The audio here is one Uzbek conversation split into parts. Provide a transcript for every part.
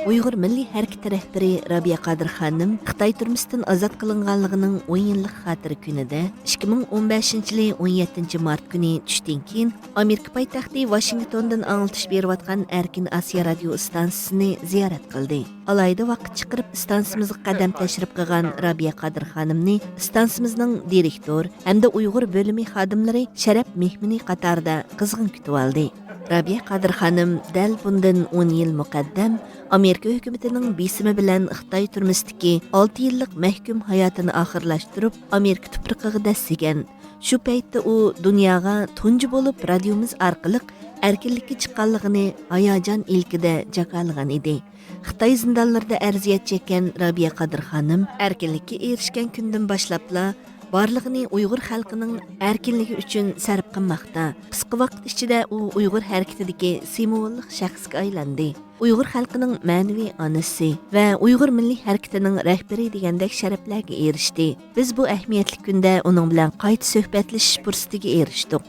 Uyghur Milliy Harakati rahbari Rabia Qadir xonim Xitoy turmisidan ozod qilinganligining 10 yillik xotira kunida 2015-yili 17 mart kuni tushdan keyin Amerika poytaxti Washingtondan anglitish berayotgan Erkin Asiya radio stansiyasini ziyorat qildi. Alayda vaqt chiqarib stansiyamizga qadam tashrif qilgan Rabia Qadir xonimni stansiyamizning direktor hamda Uyg'ur bo'limi xodimlari sharaf mehmoni qatorida qizg'in kutib oldi. Rabia Qadir xonim dal bundan 10 yil muqaddam Amerika hukumatining besimi bilan Xitoy turmusidagi 6 yillik mahkum hayotini oxirlashtirib Amerika tuprog'iga dastigan. Shu paytda u dunyoga tunji bo'lib radiomiz orqali erkinlikka chiqqanligini hayajon ilkida jakarlagan edi. Xitoy zindonlarida arziyat chekkan Rabia Qadir xonim erkinlikka erishgan kundan boshlabla barlig'ini Uyg'ur xalqining erkinligi uchun sarf qilmoqda. Qisqa vaqt ichida u Uyg'ur harakatidagi simvollik shaxsga aylandi. Uyg'ur xalqining ma'naviy onasi va Uyg'ur milliy harakatining rahbari degandek sharaflarga erishdi. Biz bu ahamiyatli kunda uning bilan qayta suhbatlashish fursatiga erishdik.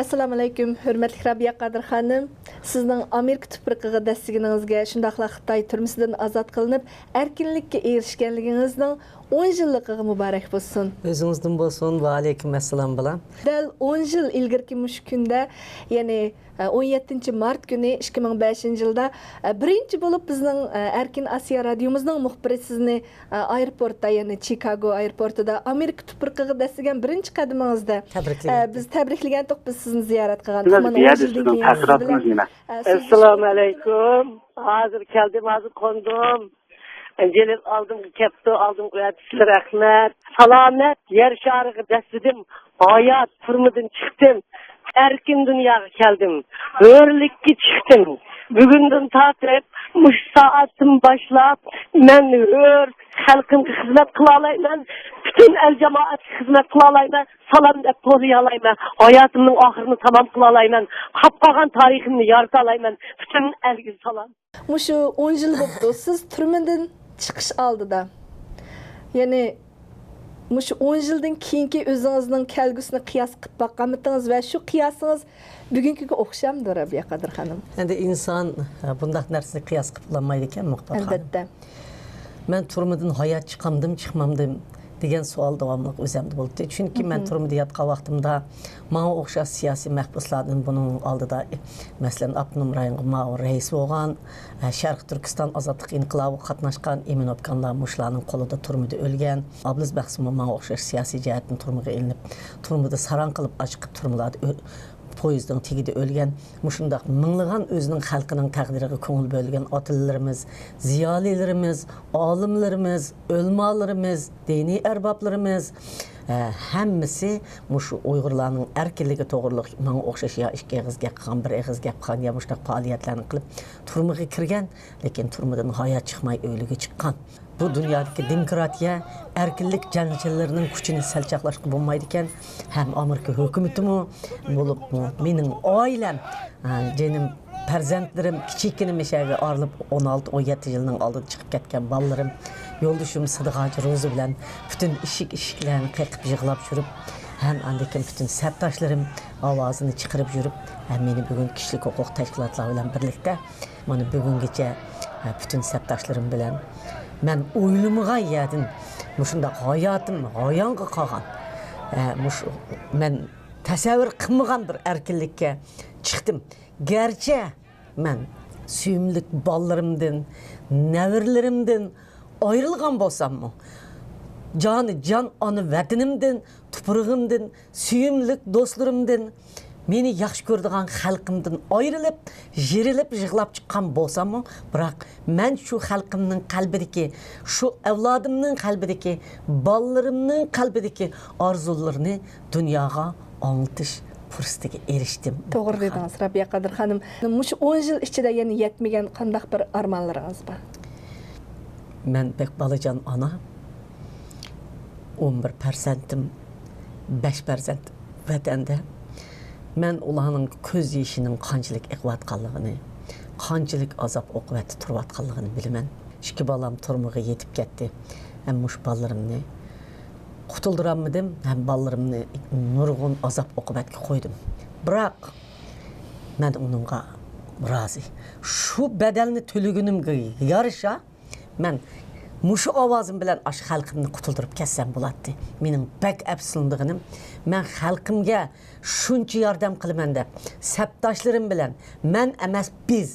Assalomu alaykum, hurmatli Rabia Qadir xonim. Sizning Amerika tuprog'iga dastiganingizga shundaqla Xitoy turmisidan ozod qilinib, erkinlikka erishganligingizning 10 yilligiga muborak bo'lsin. O'zingizdan bo'lsin. Va alaykum assalom bilan. Dal 10 yil ilgirki mush kunda, ya'ni 17 mart kuni 2005-yilda birinchi bo'lib bizning Erkin Asiya radiomizning muxbiri sizni aeroportda, ya'ni Chicago aeroportida Amerika tuprog'iga dastigan birinchi qadamingizda biz tabriklagandik, biz sizni ziyorat qilgandik. Assalomu alaykum. Hozir keldim, hozir qondim. Gelip aldım kepto, aldım kıyafetler rahmet. Salamet yer şarkı destidim. Hayat turmadan çıktım. Erkin dünyaya geldim. Hörlükki çıktım. Bugünden tatip muş saatim başlap men hör halkın hizmet kılalayman. Bütün el cemaat hizmet kılalayman. Salam dep koruyalayman. Hayatımın ahırını tamam kılalayman. Kapkagan tarihimni yaratalayman. Bütün elgi salam. Muşu 10 yıl bo'ldi. Siz turmadan chiqish oldida, ya'ni mushu 10 yildan keyingi o'zingizning kelgusini qiyos qilib boqqanmidingiz va shu qiyosingiz bugungiga o'xshamdi Rabia Qadir xonim? Endi inson bundaq narsani qiyos qilib olmaydi ekan, Muxtor xonim. Albatta. Men turmadan hayot chiqamdim, chiqmamdim degan savol davomli o'zimda bo'ldi. Chunki men turmada yotgan vaqtimda menga o'xshash siyosiy mahbuslarning buning oldida masalan Abnum rayonga ma'mur rais bo'lgan, Sharq Turkiston ozodlik inqilobi qatnashgan Emin Obkanlar mushlarning qo'lida turmada o'lgan. Ablis Baxsimo menga o'xshash siyosiy jihatdan turmaga ilinib, turmada saran qilib chiqib turmalarda poyezdning tegida o'lgan, mushundaq minglagan o'zining xalqining taqdiriga ko'ngil bo'lgan otalarimiz, ziyolilarimiz, olimlarimiz, o'lmalarimiz, diniy arboblarimiz hammasi mushu Uyg'urlarning erkinligi to'g'riliq menga o'xshash ya ikki og'iz gap qilgan, bir og'iz gap qilgan, ya mushtaq faoliyatlarni qilib turmaga kirgan, lekin turmadan hayot chiqmay o'liga chiqqan. Bu dünyadaki demokratiya, erkinlik janjallarining kuchini salchoqlashga bo'lmaydi ekan. Ham Amerika hukumatimi bo'lib, mening oilam, jenim, farzandlarim kichikina meshaga orilib 16-17 yilning oldida chiqib ketgan bolalarim, yo'ldoshim Sidiqoji Ro'zi bilan bütün eshiklarni qiqib yig'lab yurib, ham andakin bütün sabdoshlarim ovozini chiqarib yurib, meni bugun kishilik huquq tashkilotlari bilan birlikda mana bugungacha bütün sabdoshlarim bilan men o'ylamag'an yerdan mushunda hayotim hayonga qolgan. Men tasavvur qilmagan bir erkinlikka chiqdim. Gerçi men suyimlik bolalarimdan, nevirlerimdan ayrılgan bo'lsam-mu, can ona vatanimdan, tuprog'imdan, suyimlik do'stlarimdan, meni yaxshi ko'radigan xalqimdan ayrilib, yirilib, yig'lab chiqqan bo'lsam-mu, biroq men shu xalqimning qalbidagi, shu avlodimning qalbidagi, bolalarimning qalbidagi orzularini dunyoga anglitish fursatiga erishdim. To'g'ri dedingiz Rabia Qadir xonim. Mush 10 yil ichida yana yetmagan qandaq bir armonlaringiz bor? Men bek balajon ona, 11%, 5% vatanda. Men ularning ko'z yoshining qanchalik iqvatganligini, qanchalik azob oqibatda turayotganligini bilaman. Ikki bolam turmuga yetib ketdi. Ham mush bolalarimni qutuldirammidim, ham bolalarimni nurg'un azob oqibatga qo'ydim. Biroq men uningga razı. Şu bedelini tölügünüm yarışa ben muşu ovozim bilan aş xalqimni qutuldirib ketsam bo'ladi. Mening bak afsunligim, men xalqimga shuncha yordam qilaman deb sabdoshlarim bilan men emas biz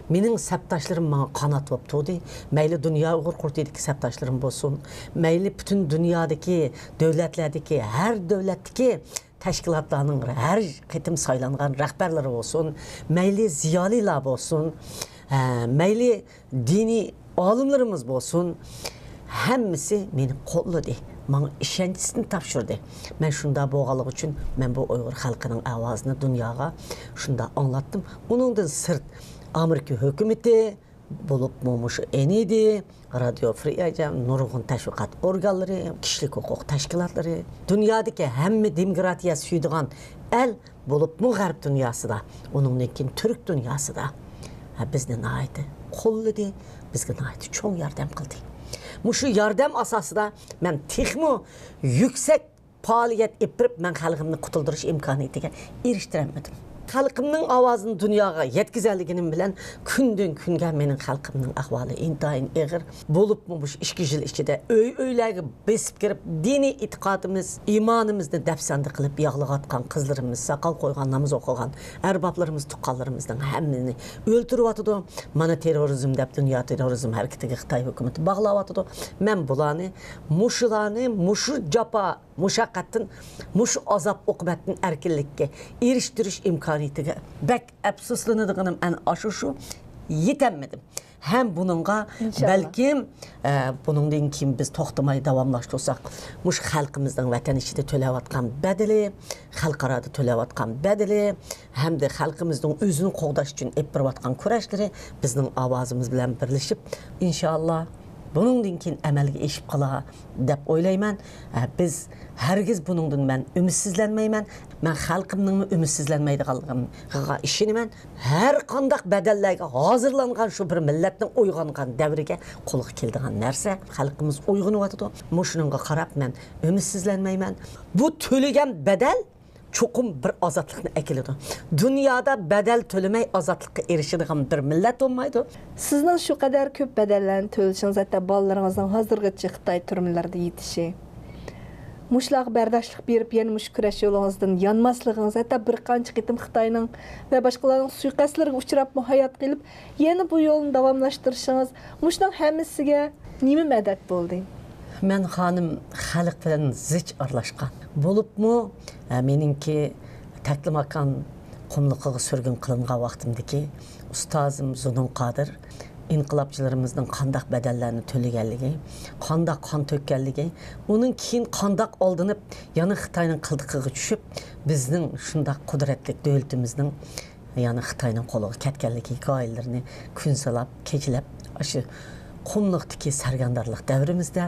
mening sabdoshlarim menga qanot bo'lib turdi. Mayli dunyo uyg'ur qurtidagi sabdoshlarim bo'lsin, mayli butun dunyodagi davlatlardagi har davlatdagi tashkilotlarning har qitim saylangan rahbarlari bo'lsin, mayli ziyolilar bo'lsin, mayli diniy olimlarimiz bo'lsin, hammasi meni qo'lladı. Menga ishonchisini topshirdi. Men shunda bo'lganligi uchun men bu Uyg'ur xalqining ovozini dunyoga shunda anglatdim. Uningdan sirt Amerika hukumati bo'lib mo'mush enidi, Radio Free Ajam, nurg'un tashviqot organlari, kishilik huquq tashkilotlari, dunyodagi hamma demokratiya suydigan el bo'lib mu g'arb dunyosida, uningdan keyin turk dunyosida bizni naydi qo'lladi, bizga naydi cho'ng yordam qildi. Mushu yordam asosida men texmo yuksak faoliyat etib men xalqimni qutuldirish imkoniyatiga erishtiramadim. Xalqimning ovozini dunyoga yetkazganligim bilan kundan kunga mening xalqimning ahvoli intayin og'ir bo'lib, bu 2 yil ichida o'ylarga besib kirib, diniy e'tiqodimiz, iymonimizni dafsanda qilib yog'layotgan qizlarimiz, saqal qo'ygan, namoz o'qigan arboblarimiz, tuqqanlarimizning hammani o'ltiryotdi. Mana terrorizm deb dunyo terrorizm harakatiga Xitoy hukumati bog'layotdi. Men bularni, mushu japa, mushaqqatdan, mushu azob oqibatdan erkinlikka erishtirish imkoniyatiga bak afsuslanadiganim ana shu yetemedim. Hem bununla belki bunundan kim biz toxtamay davamlaştırsak, muş xalqimizden vatan içinde tölevatkan bedeli, xalqarada tölevatkan bedeli, hem de xalqimizden özünü qoğdaş için epirvatkan kurashları bizning avazımız bilen birleşip inşallah bunundan keyin amalga eshib qala deb o'ylayman. Biz hargiz bunundan men ümidsizlanmayman. Men xalqimning ümidsizlanmaydiganligiga ishonaman. Har qanday badallarga hozirlangan shu bir millatning uyg'ongan davriga qo'lga keladigan narsa xalqimiz uyg'onyapti. Mushunga qarab men ümidsizlanmayman. Bu to'lagan badal çokum bir azatlıkını ekildi. Dünyada bedel tölemey azatlıkka erişidigan bir millet olmaydı. Sizning şu kadar köp bedellerini töleşiniz, hatta ballarınızdan hazırgıçı Xitay türmülerde yetişi. Muşlaq bərdaşlıq berib, yəni muş küreş yolunuzdan yanmaslığınız, hatta bir qancha qitim Xitayning ve başqalarının suiqastlariga uchrab hayat qilib, yəni bu yolunu davamlaştırışınız, muşdan hammasiga nima madad bo'ldi? Men xanım xalq bilan zich aralashgan. Bo'libmi, meningki Taklimakan qumliqiga surgun qilingan vaqtimdagi ustozim Zunun Qodir inqilobchilarimizning qandaq badallarni to'laganligi, qandaq qon to'kkanligi, uning keyin qandaq oldinib, yana Xitoyning qildiqiga tushib, bizning shundaq qudratli davlatimizning yana Xitoyning qo'liga ketganligi hikoyalarini kun sanab, kechalab, shu qumliqdagi sargandorlik davrimizda,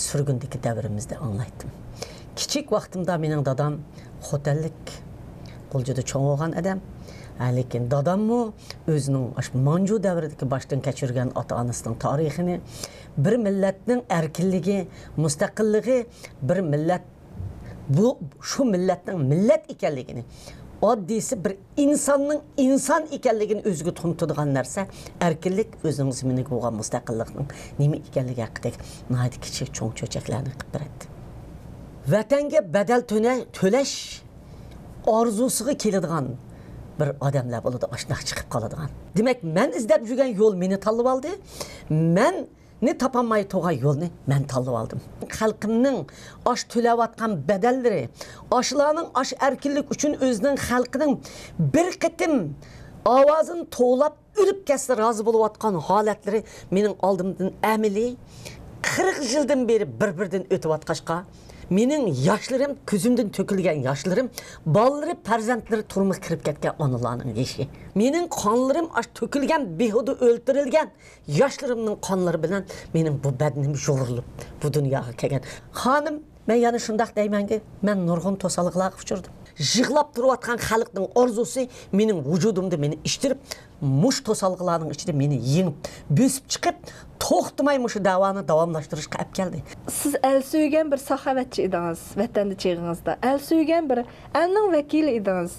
surgundagi davrimizda anglaydim. Kichik vaqtimda mening dadam xo'tallik qo'ljida cho'ng bo'lgan odam. Lekin dadammu o'zining Manju davridagi boshdan kechirgan ota-onasining tarixini, bir millatning erkinligi, mustaqilligi, bir millat bu shu millatning millat ekanligini, oddiysi bir insonning inson ekanligini o'ziga tuntadigan narsa, erkinlik o'zining ziminiga bo'lgan mustaqillikning nima ekanligi haqida nihoyat kichik cho'ng cho'chaklarni qilib beradi. Vatanga badal to'lash orzusiga keladigan bir odamlar bo'ladi, oshnaq chiqib qoladigan. Demak, men izlab yurgan yo'l meni tanlab oldi. Men ne topolmay turgan yo'lni men tanlab oldim. Xalqimning osh to'layotgan badallari, oshlarning osh erkinlik uchun o'zining xalqining bir qitim ovozini to'lab o'lib ketsa rozi bo'layotgan holatlari mening oldimdan amaliy 40 yildan beri bir-biridan o'tayotqashqa mening yoshlarım, ko'zimdan to'kilgan yoshlarım, bolaları, farzandlari turmushga kirib ketgan onalarning yeshi. Mening qonlarim to'kilgan, behuda o'ldirilgan yoshlarimning qonlari bilan mening bu badnim yo'rilib bu dunyoga kelgan. Xonim, men yana shundaq deymanki, men nurg'un to'salliqlarga uchirdim. Yig'lab turayotgan xalqning orzusi mening vujudimda meni ishtirib, mush to'salliqlarning ichida meni yengib, bosib chiqib, to'xtamay mushu davoni davomlashtirishga olib keldi. Siz el suygan bir saxovatchi edingiz, vatanda cheg'ingizda. El suygan bir elning vakili edingiz.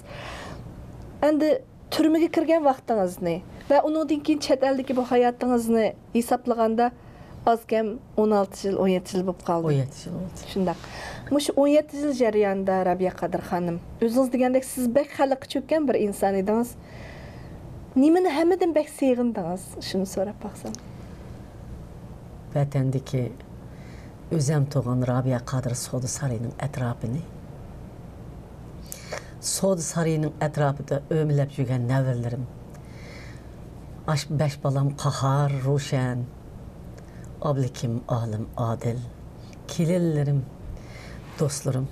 Endi Türmege kirgen vaqtыңызны va uningdan keyin chet eldagi bu hayotingizni hisoblaganda az kam 16 yil, 17 yil bo'lib qoldi. 17 yıl oldu. Shundaq. Mush 17 yil jarayonida Rabiya Qadir xonim, o'zingiz degandek siz bek xalqqa cho'kkan bir inson edingiz. Nimani hammadan bek sevindingiz? Shuni so'rab baqsam. Vatandagi o'zim tug'an Rabiya Qadir Soda Sarayı'nın etrafını, Soda Sarayı'nın etrafında ömürlep yürüyen nevirlerim, beş balam Qahar, Ruşen, ablikim, alim, Adil, kilillerim, dostlarım,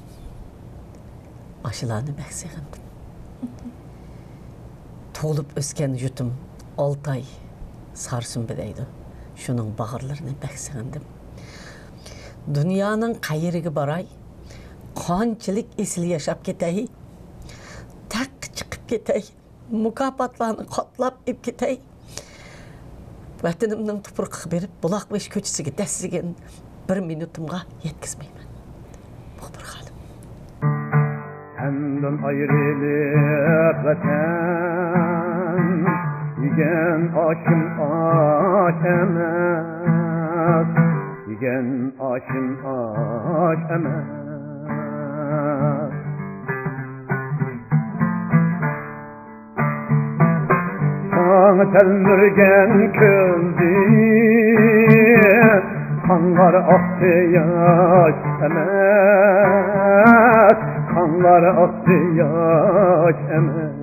aşılarını bek sevindim. Tolup ösken yutum 6 ay sarsın bedeydi. Şunun bağırlarını bek sevindim. Dünyanın qayeriga baray, qanchalik esli yaşap ketay, tak chiqib ketay, mukofotlarni qoplab ib ketay. Vatanimning tuproqqa berib, buloq besh ko'chasiga dastigan bir minutimga yetkazmayman. Bu bir halim. Senden ayrılıp vatan, yigen aşım aş emez, yigen aşım aş emez. Sana telmürgen köldü, kanlar aktı yaş emez, kanlar aktı yaş emez.